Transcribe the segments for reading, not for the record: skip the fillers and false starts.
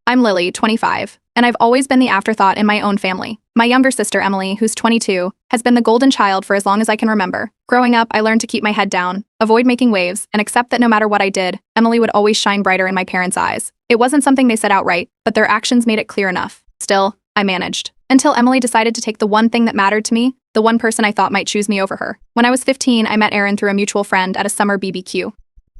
I'm Lily, 25, and I've always been the afterthought in my own family. My younger sister, Emily, who's 22, has been the golden child for as long as I can remember. Growing up, I learned to keep my head down, avoid making waves, and accept that no matter what I did, Emily would always shine brighter in my parents' eyes. It wasn't something they said outright, but their actions made it clear enough. Still, I managed. Until Emily decided to take the one thing that mattered to me, the one person I thought might choose me over her. When I was 15, I met Aaron through a mutual friend at a summer BBQ.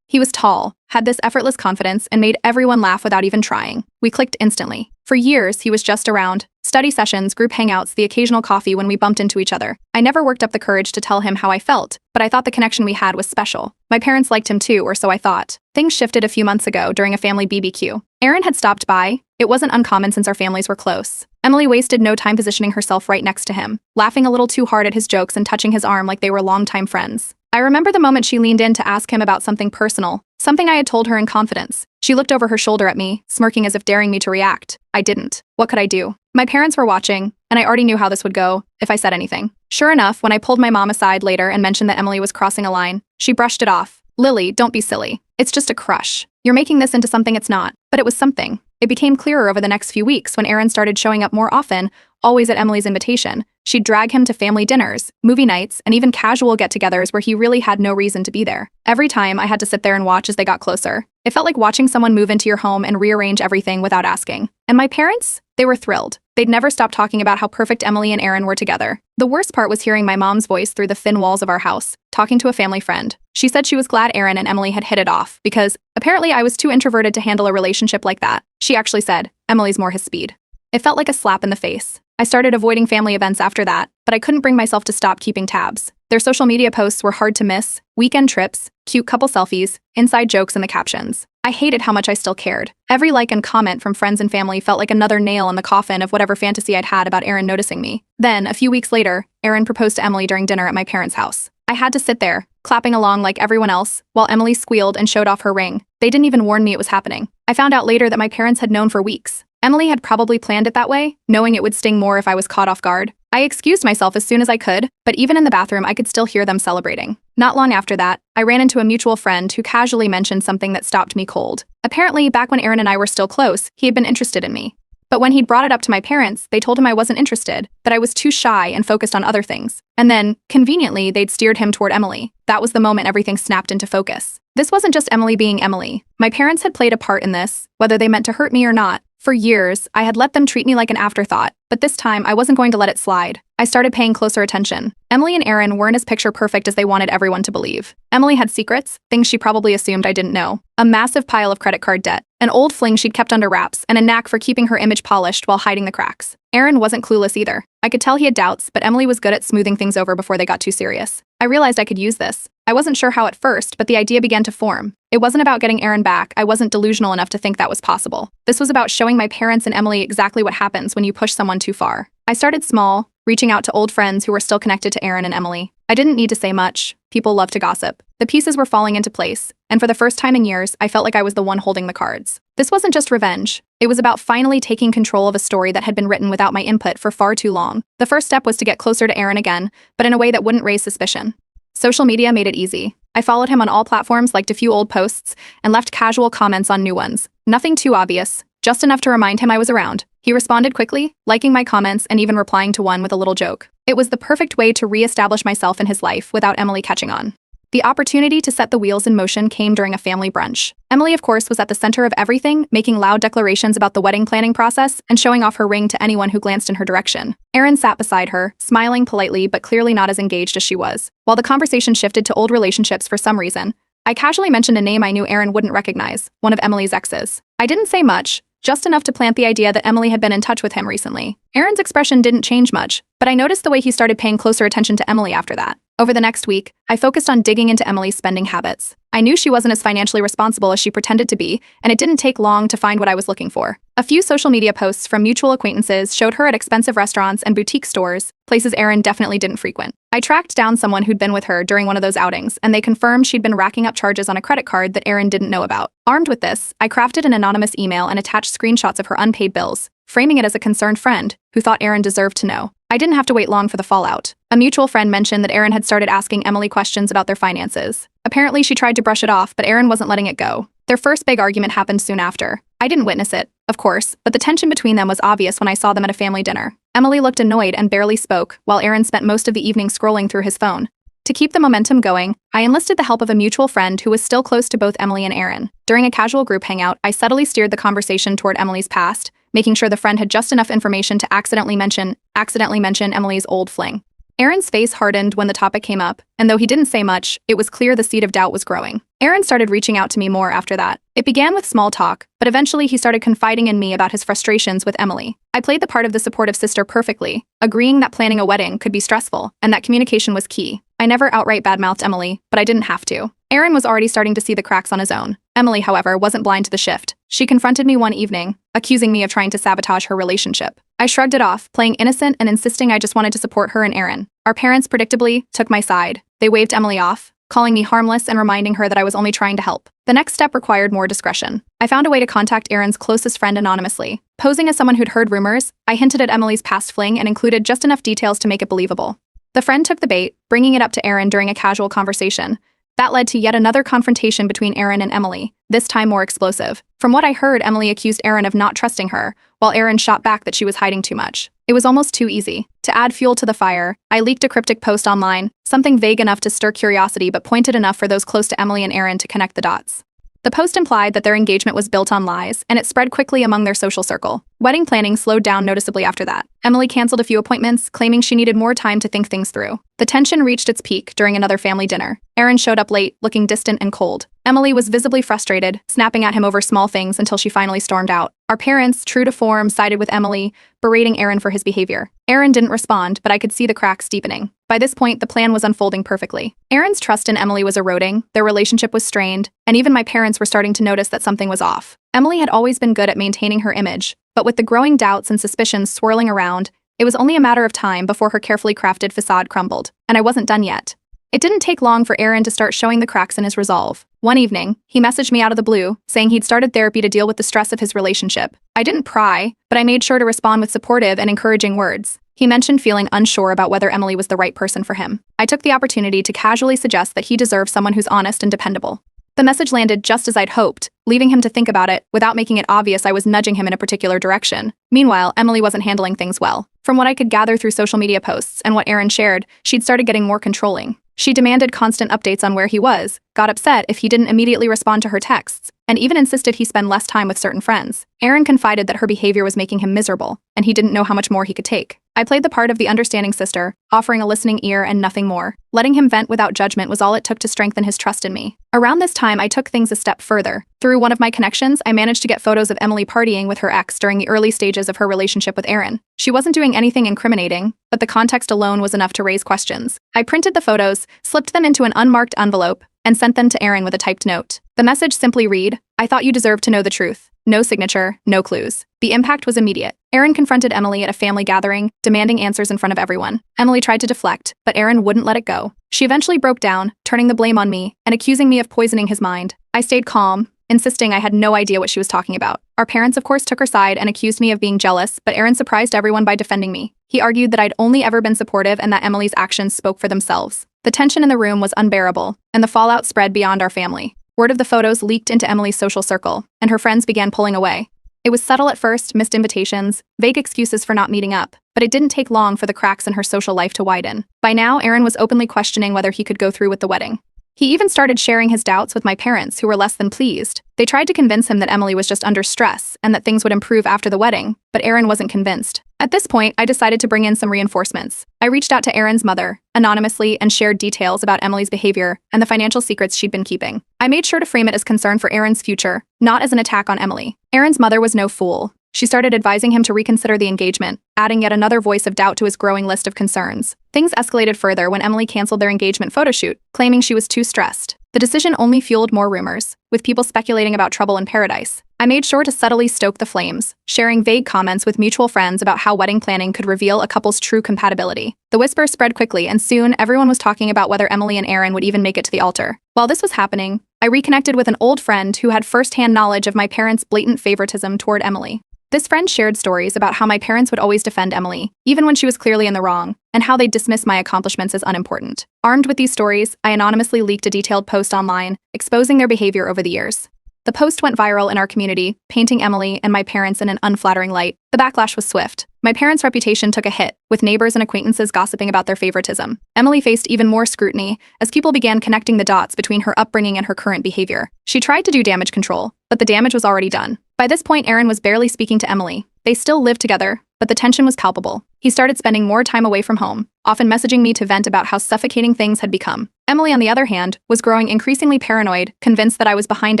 He was tall, had this effortless confidence, and made everyone laugh without even trying. We clicked instantly. For years, he was just around. Study sessions, group hangouts, the occasional coffee when we bumped into each other. I never worked up the courage to tell him how I felt, but I thought the connection we had was special. My parents liked him too, or so I thought. Things shifted a few months ago during a family BBQ. Aaron had stopped by. It wasn't uncommon since our families were close. Emily wasted no time positioning herself right next to him, laughing a little too hard at his jokes and touching his arm like they were longtime friends. I remember the moment she leaned in to ask him about something personal, something I had told her in confidence. She looked over her shoulder at me, smirking as if daring me to react. I didn't. What could I do? My parents were watching, and I already knew how this would go if I said anything. Sure enough, when I pulled my mom aside later and mentioned that Emily was crossing a line, she brushed it off. Lily, don't be silly. It's just a crush. You're making this into something it's not. But it was something. It became clearer over the next few weeks when Aaron started showing up more often, always at Emily's invitation. She'd drag him to family dinners, movie nights, and even casual get-togethers where he really had no reason to be there. Every time, I had to sit there and watch as they got closer. It felt like watching someone move into your home and rearrange everything without asking. And my parents? They were thrilled. They'd never stop talking about how perfect Emily and Aaron were together. The worst part was hearing my mom's voice through the thin walls of our house, talking to a family friend. She said she was glad Aaron and Emily had hit it off because, apparently, I was too introverted to handle a relationship like that. She actually said, Emily's more his speed. It felt like a slap in the face. I started avoiding family events after that, but I couldn't bring myself to stop keeping tabs. Their social media posts were hard to miss, weekend trips, cute couple selfies, inside jokes in the captions. I hated how much I still cared. Every like and comment from friends and family felt like another nail in the coffin of whatever fantasy I'd had about Aaron noticing me. Then, a few weeks later, Aaron proposed to Emily during dinner at my parents' house. I had to sit there, clapping along like everyone else, while Emily squealed and showed off her ring. They didn't even warn me it was happening. I found out later that my parents had known for weeks. Emily had probably planned it that way, knowing it would sting more if I was caught off guard. I excused myself as soon as I could, but even in the bathroom I could still hear them celebrating. Not long after that, I ran into a mutual friend who casually mentioned something that stopped me cold. Apparently, back when Aaron and I were still close, he had been interested in me. But when he'd brought it up to my parents, they told him I wasn't interested, that I was too shy and focused on other things. And then, conveniently, they'd steered him toward Emily. That was the moment everything snapped into focus. This wasn't just Emily being Emily. My parents had played a part in this, whether they meant to hurt me or not. For years, I had let them treat me like an afterthought, but this time I wasn't going to let it slide. I started paying closer attention. Emily and Aaron weren't as picture perfect as they wanted everyone to believe. Emily had secrets, things she probably assumed I didn't know. A massive pile of credit card debt, an old fling she'd kept under wraps, and a knack for keeping her image polished while hiding the cracks. Aaron wasn't clueless either. I could tell he had doubts, but Emily was good at smoothing things over before they got too serious. I realized I could use this. I wasn't sure how at first, but the idea began to form. It wasn't about getting Aaron back. I wasn't delusional enough to think that was possible. This was about showing my parents and Emily exactly what happens when you push someone too far. I started small, reaching out to old friends who were still connected to Aaron and Emily. I didn't need to say much. People love to gossip. The pieces were falling into place, and for the first time in years, I felt like I was the one holding the cards. This wasn't just revenge. It was about finally taking control of a story that had been written without my input for far too long. The first step was to get closer to Aaron again, but in a way that wouldn't raise suspicion. Social media made it easy. I followed him on all platforms, liked a few old posts, and left casual comments on new ones. Nothing too obvious, just enough to remind him I was around. He responded quickly, liking my comments and even replying to one with a little joke. It was the perfect way to re-establish myself in his life without Emily catching on. The opportunity to set the wheels in motion came during a family brunch. Emily, of course, was at the center of everything, making loud declarations about the wedding planning process and showing off her ring to anyone who glanced in her direction. Aaron sat beside her, smiling politely but clearly not as engaged as she was. While the conversation shifted to old relationships for some reason, I casually mentioned a name I knew Aaron wouldn't recognize, one of Emily's exes. I didn't say much, just enough to plant the idea that Emily had been in touch with him recently. Aaron's expression didn't change much, but I noticed the way he started paying closer attention to Emily after that. Over the next week, I focused on digging into Emily's spending habits. I knew she wasn't as financially responsible as she pretended to be, and it didn't take long to find what I was looking for. A few social media posts from mutual acquaintances showed her at expensive restaurants and boutique stores, places Aaron definitely didn't frequent. I tracked down someone who'd been with her during one of those outings, and they confirmed she'd been racking up charges on a credit card that Aaron didn't know about. Armed with this, I crafted an anonymous email and attached screenshots of her unpaid bills, framing it as a concerned friend who thought Aaron deserved to know. I didn't have to wait long for the fallout. A mutual friend mentioned that Aaron had started asking Emily questions about their finances. Apparently, she tried to brush it off, but Aaron wasn't letting it go. Their first big argument happened soon after. I didn't witness it, of course, but the tension between them was obvious when I saw them at a family dinner. Emily looked annoyed and barely spoke, while Aaron spent most of the evening scrolling through his phone. To keep the momentum going, I enlisted the help of a mutual friend who was still close to both Emily and Aaron. During a casual group hangout, I subtly steered the conversation toward Emily's past, making sure the friend had just enough information to accidentally mention Emily's old fling. Aaron's face hardened when the topic came up, and though he didn't say much, it was clear the seed of doubt was growing. Aaron started reaching out to me more after that. It began with small talk, but eventually he started confiding in me about his frustrations with Emily. I played the part of the supportive sister perfectly, agreeing that planning a wedding could be stressful, and that communication was key. I never outright badmouthed Emily, but I didn't have to. Aaron was already starting to see the cracks on his own. Emily, however, wasn't blind to the shift. She confronted me one evening, accusing me of trying to sabotage her relationship. I shrugged it off, playing innocent and insisting I just wanted to support her and Aaron. Our parents, predictably, took my side. They waved Emily off, calling me harmless and reminding her that I was only trying to help. The next step required more discretion. I found a way to contact Aaron's closest friend anonymously. Posing as someone who'd heard rumors, I hinted at Emily's past fling and included just enough details to make it believable. The friend took the bait, bringing it up to Aaron during a casual conversation. That led to yet another confrontation between Aaron and Emily, this time more explosive. From what I heard, Emily accused Aaron of not trusting her, while Aaron shot back that she was hiding too much. It was almost too easy. To add fuel to the fire, I leaked a cryptic post online, something vague enough to stir curiosity but pointed enough for those close to Emily and Aaron to connect the dots. The post implied that their engagement was built on lies, and it spread quickly among their social circle. Wedding planning slowed down noticeably after that. Emily canceled a few appointments, claiming she needed more time to think things through. The tension reached its peak during another family dinner. Aaron showed up late, looking distant and cold. Emily was visibly frustrated, snapping at him over small things until she finally stormed out. Our parents, true to form, sided with Emily, berating Aaron for his behavior. Aaron didn't respond, but I could see the cracks deepening. By this point, the plan was unfolding perfectly. Aaron's trust in Emily was eroding, their relationship was strained, and even my parents were starting to notice that something was off. Emily had always been good at maintaining her image, but with the growing doubts and suspicions swirling around, it was only a matter of time before her carefully crafted facade crumbled, and I wasn't done yet. It didn't take long for Aaron to start showing the cracks in his resolve. One evening, he messaged me out of the blue, saying he'd started therapy to deal with the stress of his relationship. I didn't pry, but I made sure to respond with supportive and encouraging words. He mentioned feeling unsure about whether Emily was the right person for him. I took the opportunity to casually suggest that he deserved someone who's honest and dependable. The message landed just as I'd hoped, leaving him to think about it without making it obvious I was nudging him in a particular direction. Meanwhile, Emily wasn't handling things well. From what I could gather through social media posts and what Aaron shared, she'd started getting more controlling. She demanded constant updates on where he was, got upset if he didn't immediately respond to her texts, and even insisted he spend less time with certain friends. Aaron confided that her behavior was making him miserable, and he didn't know how much more he could take. I played the part of the understanding sister, offering a listening ear and nothing more. Letting him vent without judgment was all it took to strengthen his trust in me. Around this time, I took things a step further. Through one of my connections, I managed to get photos of Emily partying with her ex during the early stages of her relationship with Aaron. She wasn't doing anything incriminating, but the context alone was enough to raise questions. I printed the photos, slipped them into an unmarked envelope, and sent them to Aaron with a typed note. The message simply read, "I thought you deserved to know the truth." No signature, no clues. The impact was immediate. Aaron confronted Emily at a family gathering, demanding answers in front of everyone. Emily tried to deflect, but Aaron wouldn't let it go. She eventually broke down, turning the blame on me and accusing me of poisoning his mind. I stayed calm, insisting I had no idea what she was talking about. Our parents, of course, took her side and accused me of being jealous, but Aaron surprised everyone by defending me. He argued that I'd only ever been supportive and that Emily's actions spoke for themselves. The tension in the room was unbearable, and the fallout spread beyond our family. Word of the photos leaked into Emily's social circle, and her friends began pulling away. It was subtle at first, missed invitations, vague excuses for not meeting up, but it didn't take long for the cracks in her social life to widen. By now, Aaron was openly questioning whether he could go through with the wedding. He even started sharing his doubts with my parents, who were less than pleased. They tried to convince him that Emily was just under stress and that things would improve after the wedding, but Aaron wasn't convinced. At this point, I decided to bring in some reinforcements. I reached out to Aaron's mother, anonymously, and shared details about Emily's behavior and the financial secrets she'd been keeping. I made sure to frame it as concern for Aaron's future, not as an attack on Emily. Aaron's mother was no fool. She started advising him to reconsider the engagement, adding yet another voice of doubt to his growing list of concerns. Things escalated further when Emily canceled their engagement photoshoot, claiming she was too stressed. The decision only fueled more rumors, with people speculating about trouble in paradise. I made sure to subtly stoke the flames, sharing vague comments with mutual friends about how wedding planning could reveal a couple's true compatibility. The whisper spread quickly, and soon everyone was talking about whether Emily and Aaron would even make it to the altar. While this was happening, I reconnected with an old friend who had first-hand knowledge of my parents' blatant favoritism toward Emily. This friend shared stories about how my parents would always defend Emily, even when she was clearly in the wrong, and how they'd dismiss my accomplishments as unimportant. Armed with these stories, I anonymously leaked a detailed post online, exposing their behavior over the years. The post went viral in our community, painting Emily and my parents in an unflattering light. The backlash was swift. My parents' reputation took a hit, with neighbors and acquaintances gossiping about their favoritism. Emily faced even more scrutiny as people began connecting the dots between her upbringing and her current behavior. She tried to do damage control, but the damage was already done. By this point, Aaron was barely speaking to Emily. They still lived together, but the tension was palpable. He started spending more time away from home, often messaging me to vent about how suffocating things had become. Emily, on the other hand, was growing increasingly paranoid, convinced that I was behind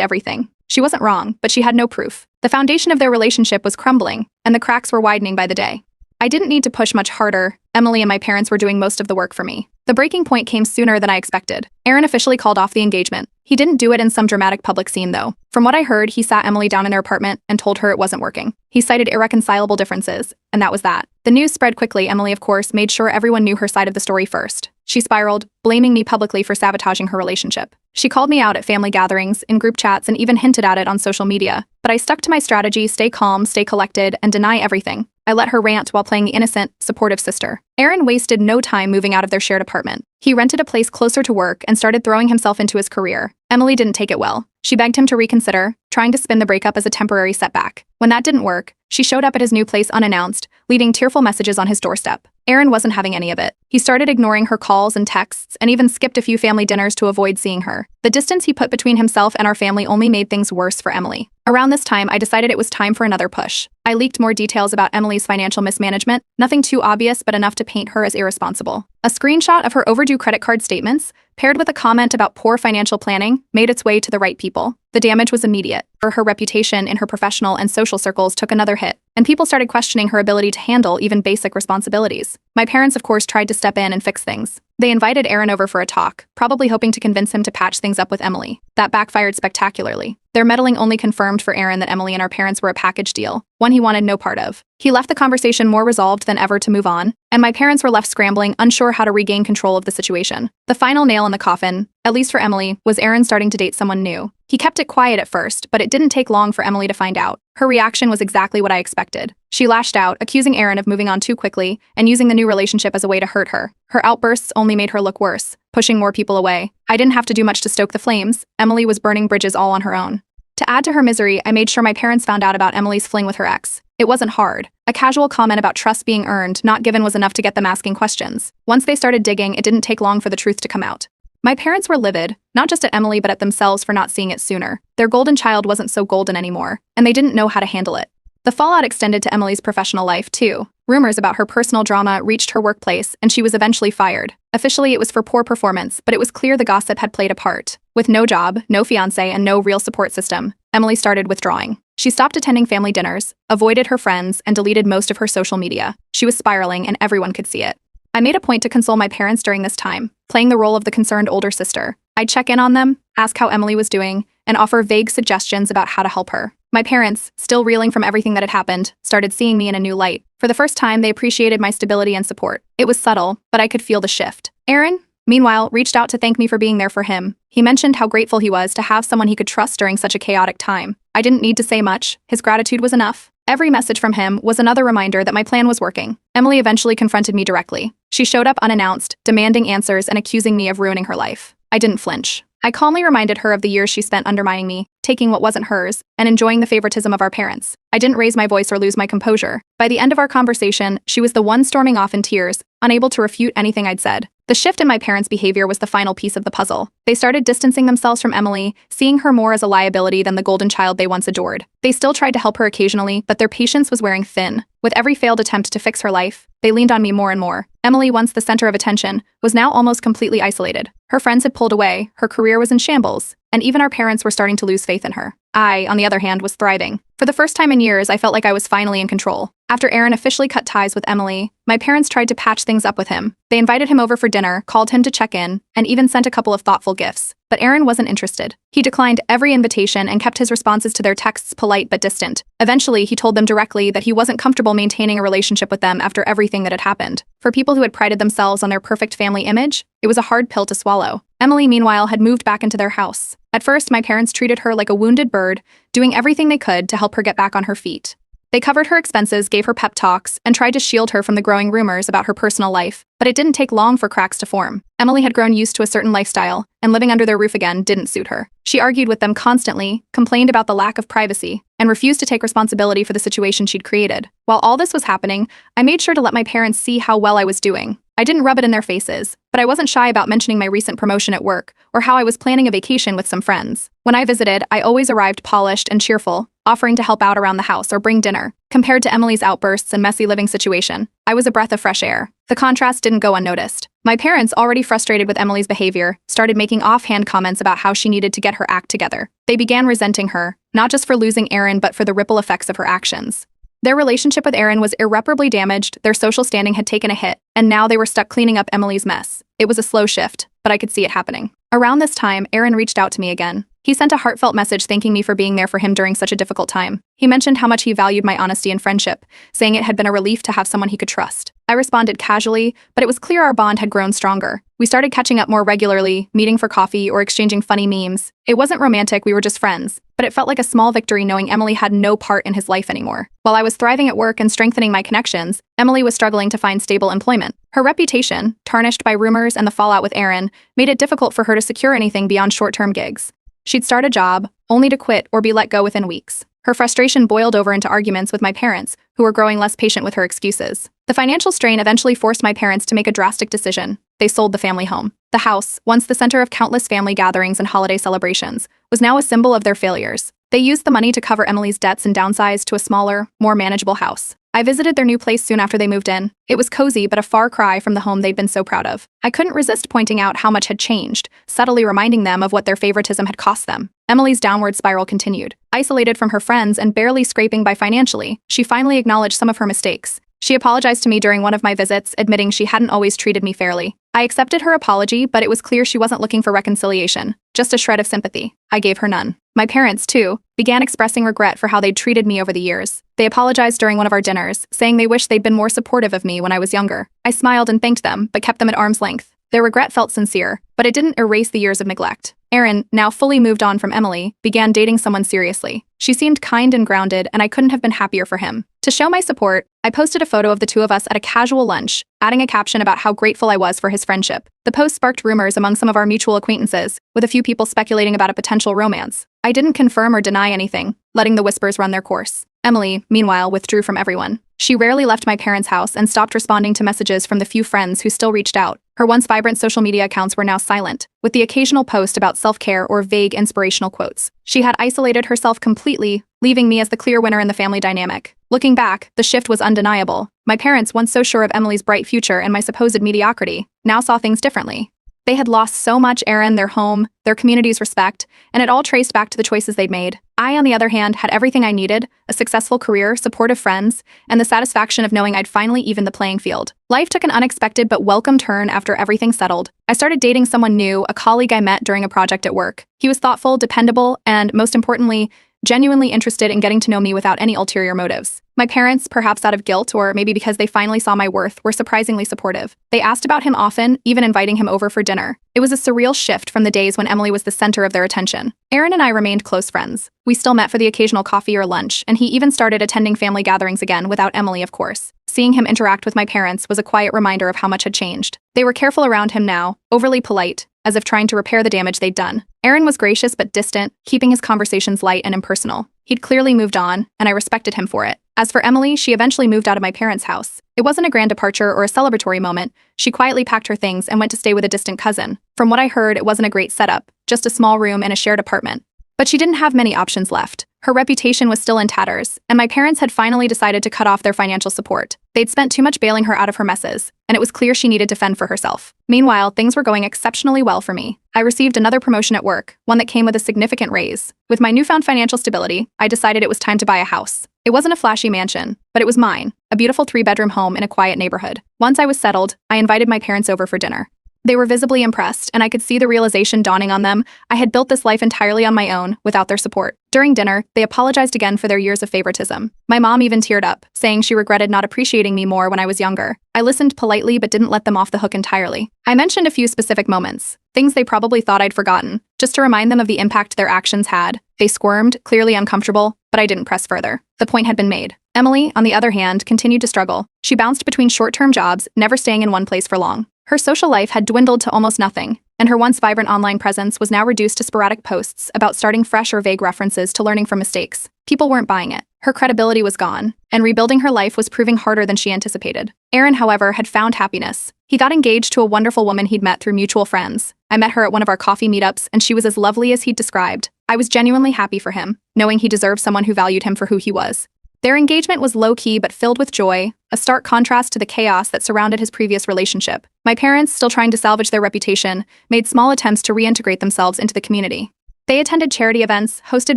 everything. She wasn't wrong, but she had no proof. The foundation of their relationship was crumbling, and the cracks were widening by the day. I didn't need to push much harder. Emily and my parents were doing most of the work for me. The breaking point came sooner than I expected. Aaron officially called off the engagement. He didn't do it in some dramatic public scene, though. From what I heard, he sat Emily down in their apartment and told her it wasn't working. He cited irreconcilable differences, and that was that. The news spread quickly. Emily, of course, made sure everyone knew her side of the story first. She spiraled, blaming me publicly for sabotaging her relationship. She called me out at family gatherings, in group chats, and even hinted at it on social media. But I stuck to my strategy: stay calm, stay collected, and deny everything. I let her rant while playing the innocent, supportive sister. Aaron wasted no time moving out of their shared apartment. He rented a place closer to work and started throwing himself into his career. Emily didn't take it well. She begged him to reconsider, trying to spin the breakup as a temporary setback. When that didn't work, she showed up at his new place unannounced, leaving tearful messages on his doorstep. Aaron wasn't having any of it. He started ignoring her calls and texts, and even skipped a few family dinners to avoid seeing her. The distance he put between himself and our family only made things worse for Emily. Around this time, I decided it was time for another push. I leaked more details about Emily's financial mismanagement, nothing too obvious but enough to paint her as irresponsible. A screenshot of her overdue credit card statements, paired with a comment about poor financial planning, made its way to the right people. The damage was immediate. Her reputation in her professional and social circles took another hit, and people started questioning her ability to handle even basic responsibilities. My parents, of course, tried to step in and fix things. They invited Aaron over for a talk, probably hoping to convince him to patch things up with Emily. That backfired spectacularly. Their meddling only confirmed for Aaron that Emily and our parents were a package deal, one he wanted no part of. He left the conversation more resolved than ever to move on, and my parents were left scrambling, unsure how to regain control of the situation. The final nail in the coffin, at least for Emily, was Aaron starting to date someone new. He kept it quiet at first, but it didn't take long for Emily to find out. Her reaction was exactly what I expected. She lashed out, accusing Aaron of moving on too quickly and using the new relationship as a way to hurt her. Her outbursts only made her look worse, pushing more people away. I didn't have to do much to stoke the flames. Emily was burning bridges all on her own. To add to her misery, I made sure my parents found out about Emily's fling with her ex. It wasn't hard. A casual comment about trust being earned, not given, was enough to get them asking questions. Once they started digging, it didn't take long for the truth to come out. My parents were livid, not just at Emily but at themselves for not seeing it sooner. Their golden child wasn't so golden anymore, and they didn't know how to handle it. The fallout extended to Emily's professional life, too. Rumors about her personal drama reached her workplace, and she was eventually fired. Officially, it was for poor performance, but it was clear the gossip had played a part. With no job, no fiancé, and no real support system, Emily started withdrawing. She stopped attending family dinners, avoided her friends, and deleted most of her social media. She was spiraling, and everyone could see it. I made a point to console my parents during this time, playing the role of the concerned older sister. I'd check in on them, ask how Emily was doing, and offer vague suggestions about how to help her. My parents, still reeling from everything that had happened, started seeing me in a new light. For the first time, they appreciated my stability and support. It was subtle, but I could feel the shift. Aaron, meanwhile, reached out to thank me for being there for him. He mentioned how grateful he was to have someone he could trust during such a chaotic time. I didn't need to say much. His gratitude was enough. Every message from him was another reminder that my plan was working. Emily eventually confronted me directly. She showed up unannounced, demanding answers and accusing me of ruining her life. I didn't flinch. I calmly reminded her of the years she spent undermining me, taking what wasn't hers, and enjoying the favoritism of our parents. I didn't raise my voice or lose my composure. By the end of our conversation, she was the one storming off in tears, unable to refute anything I'd said. The shift in my parents' behavior was the final piece of the puzzle. They started distancing themselves from Emily, seeing her more as a liability than the golden child they once adored. They still tried to help her occasionally, but their patience was wearing thin. With every failed attempt to fix her life, they leaned on me more and more. Emily, once the center of attention, was now almost completely isolated. Her friends had pulled away, her career was in shambles, and even our parents were starting to lose faith in her. I, on the other hand, was thriving. For the first time in years, I felt like I was finally in control. After Aaron officially cut ties with Emily, my parents tried to patch things up with him. They invited him over for dinner, called him to check in, and even sent a couple of thoughtful gifts. But Aaron wasn't interested. He declined every invitation and kept his responses to their texts polite but distant. Eventually, he told them directly that he wasn't comfortable maintaining a relationship with them after everything that had happened. For people who had prided themselves on their perfect family image, it was a hard pill to swallow. Emily, meanwhile, had moved back into their house. At first, my parents treated her like a wounded bird, doing everything they could to help her get back on her feet. They covered her expenses, gave her pep talks, and tried to shield her from the growing rumors about her personal life, but it didn't take long for cracks to form. Emily had grown used to a certain lifestyle, and living under their roof again didn't suit her. She argued with them constantly, complained about the lack of privacy, and refused to take responsibility for the situation she'd created. While all this was happening, I made sure to let my parents see how well I was doing. I didn't rub it in their faces, but I wasn't shy about mentioning my recent promotion at work or how I was planning a vacation with some friends. When I visited, I always arrived polished and cheerful, offering to help out around the house or bring dinner. Compared to Emily's outbursts and messy living situation, I was a breath of fresh air. The contrast didn't go unnoticed. My parents, already frustrated with Emily's behavior, started making offhand comments about how she needed to get her act together. They began resenting her, not just for losing Erin but for the ripple effects of her actions. Their relationship with Erin was irreparably damaged, their social standing had taken a hit, and now they were stuck cleaning up Emily's mess. It was a slow shift, but I could see it happening. Around this time, Erin reached out to me again. He sent a heartfelt message thanking me for being there for him during such a difficult time. He mentioned how much he valued my honesty and friendship, saying it had been a relief to have someone he could trust. I responded casually, but it was clear our bond had grown stronger. We started catching up more regularly, meeting for coffee or exchanging funny memes. It wasn't romantic, we were just friends, but it felt like a small victory knowing Emily had no part in his life anymore. While I was thriving at work and strengthening my connections, Emily was struggling to find stable employment. Her reputation, tarnished by rumors and the fallout with Erin, made it difficult for her to secure anything beyond short-term gigs. She'd start a job, only to quit or be let go within weeks. Her frustration boiled over into arguments with my parents, who were growing less patient with her excuses. The financial strain eventually forced my parents to make a drastic decision. They sold the family home. The house, once the center of countless family gatherings and holiday celebrations, was now a symbol of their failures. They used the money to cover Emily's debts and downsize to a smaller, more manageable house. I visited their new place soon after they moved in. It was cozy, but a far cry from the home they'd been so proud of. I couldn't resist pointing out how much had changed, subtly reminding them of what their favoritism had cost them. Emily's downward spiral continued. Isolated from her friends and barely scraping by financially, she finally acknowledged some of her mistakes. She apologized to me during one of my visits, admitting she hadn't always treated me fairly. I accepted her apology, but it was clear she wasn't looking for reconciliation, just a shred of sympathy. I gave her none. My parents, too, began expressing regret for how they'd treated me over the years. They apologized during one of our dinners, saying they wished they'd been more supportive of me when I was younger. I smiled and thanked them, but kept them at arm's length. Their regret felt sincere, but it didn't erase the years of neglect. Erin, now fully moved on from Emily, began dating someone seriously. She seemed kind and grounded, and I couldn't have been happier for him. To show my support, I posted a photo of the two of us at a casual lunch, adding a caption about how grateful I was for his friendship. The post sparked rumors among some of our mutual acquaintances, with a few people speculating about a potential romance. I didn't confirm or deny anything, letting the whispers run their course. Emily, meanwhile, withdrew from everyone. She rarely left my parents' house and stopped responding to messages from the few friends who still reached out. Her once vibrant social media accounts were now silent, with the occasional post about self-care or vague inspirational quotes. She had isolated herself completely, leaving me as the clear winner in the family dynamic. Looking back, the shift was undeniable. My parents, once so sure of Emily's bright future and my supposed mediocrity, now saw things differently. They had lost so much: Erin, their home, their community's respect, and it all traced back to the choices they'd made. I, on the other hand, had everything I needed: a successful career, supportive friends, and the satisfaction of knowing I'd finally evened the playing field. Life took an unexpected but welcome turn after everything settled. I started dating someone new, a colleague I met during a project at work. He was thoughtful, dependable, and, most importantly, genuinely interested in getting to know me without any ulterior motives. My parents, perhaps out of guilt or maybe because they finally saw my worth, were surprisingly supportive. They asked about him often, even inviting him over for dinner. It was a surreal shift from the days when Emily was the center of their attention. Erin and I remained close friends. We still met for the occasional coffee or lunch, and he even started attending family gatherings again, without Emily, of course. Seeing him interact with my parents was a quiet reminder of how much had changed. They were careful around him now, overly polite, as if trying to repair the damage they'd done. Erin was gracious but distant, keeping his conversations light and impersonal. He'd clearly moved on, and I respected him for it. As for Emily, she eventually moved out of my parents' house. It wasn't a grand departure or a celebratory moment. She quietly packed her things and went to stay with a distant cousin. From what I heard, it wasn't a great setup, just a small room in a shared apartment. But she didn't have many options left. Her reputation was still in tatters, and my parents had finally decided to cut off their financial support. They'd spent too much bailing her out of her messes, and it was clear she needed to fend for herself. Meanwhile, things were going exceptionally well for me. I received another promotion at work, one that came with a significant raise. With my newfound financial stability, I decided it was time to buy a house. It wasn't a flashy mansion, but it was mine, a beautiful 3-bedroom home in a quiet neighborhood. Once I was settled, I invited my parents over for dinner. They were visibly impressed, and I could see the realization dawning on them. I had built this life entirely on my own, without their support. During dinner, they apologized again for their years of favoritism. My mom even teared up, saying she regretted not appreciating me more when I was younger. I listened politely but didn't let them off the hook entirely. I mentioned a few specific moments, things they probably thought I'd forgotten, just to remind them of the impact their actions had. They squirmed, clearly uncomfortable, but I didn't press further. The point had been made. Emily, on the other hand, continued to struggle. She bounced between short-term jobs, never staying in one place for long. Her social life had dwindled to almost nothing, and her once vibrant online presence was now reduced to sporadic posts about starting fresh or vague references to learning from mistakes. People weren't buying it. Her credibility was gone, and rebuilding her life was proving harder than she anticipated. Aaron, however, had found happiness. He got engaged to a wonderful woman he'd met through mutual friends. I met her at one of our coffee meetups, and she was as lovely as he'd described. I was genuinely happy for him, knowing he deserved someone who valued him for who he was. Their engagement was low-key but filled with joy, a stark contrast to the chaos that surrounded his previous relationship. My parents, still trying to salvage their reputation, made small attempts to reintegrate themselves into the community. They attended charity events, hosted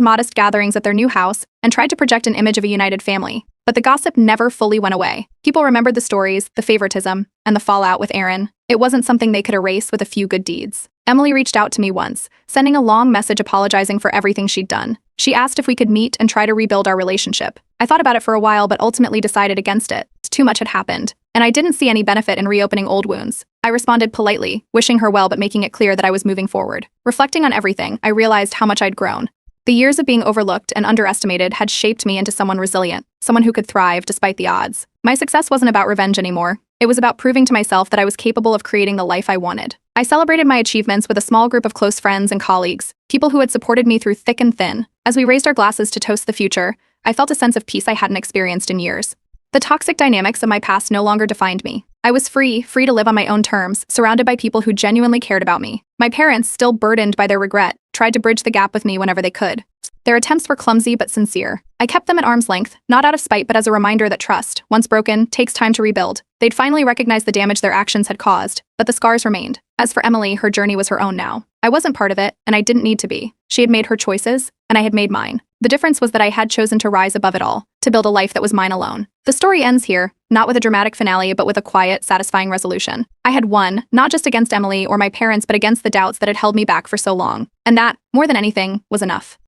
modest gatherings at their new house, and tried to project an image of a united family. But the gossip never fully went away. People remembered the stories, the favoritism, and the fallout with Aaron. It wasn't something they could erase with a few good deeds. Emily reached out to me once, sending a long message apologizing for everything she'd done. She asked if we could meet and try to rebuild our relationship. I thought about it for a while but ultimately decided against it. Too much had happened, and I didn't see any benefit in reopening old wounds. I responded politely, wishing her well but making it clear that I was moving forward. Reflecting on everything, I realized how much I'd grown. The years of being overlooked and underestimated had shaped me into someone resilient, someone who could thrive despite the odds. My success wasn't about revenge anymore. It was about proving to myself that I was capable of creating the life I wanted. I celebrated my achievements with a small group of close friends and colleagues, people who had supported me through thick and thin. As we raised our glasses to toast the future, I felt a sense of peace I hadn't experienced in years. The toxic dynamics of my past no longer defined me. I was free to live on my own terms, surrounded by people who genuinely cared about me. My parents, still burdened by their regret, tried to bridge the gap with me whenever they could. Their attempts were clumsy but sincere. I kept them at arm's length, not out of spite but as a reminder that trust, once broken, takes time to rebuild. They'd finally recognized the damage their actions had caused, but the scars remained. As for Emily, her journey was her own now. I wasn't part of it, and I didn't need to be. She had made her choices, and I had made mine. The difference was that I had chosen to rise above it all, to build a life that was mine alone. The story ends here, not with a dramatic finale but with a quiet, satisfying resolution. I had won, not just against Emily or my parents but against the doubts that had held me back for so long. And that, more than anything, was enough.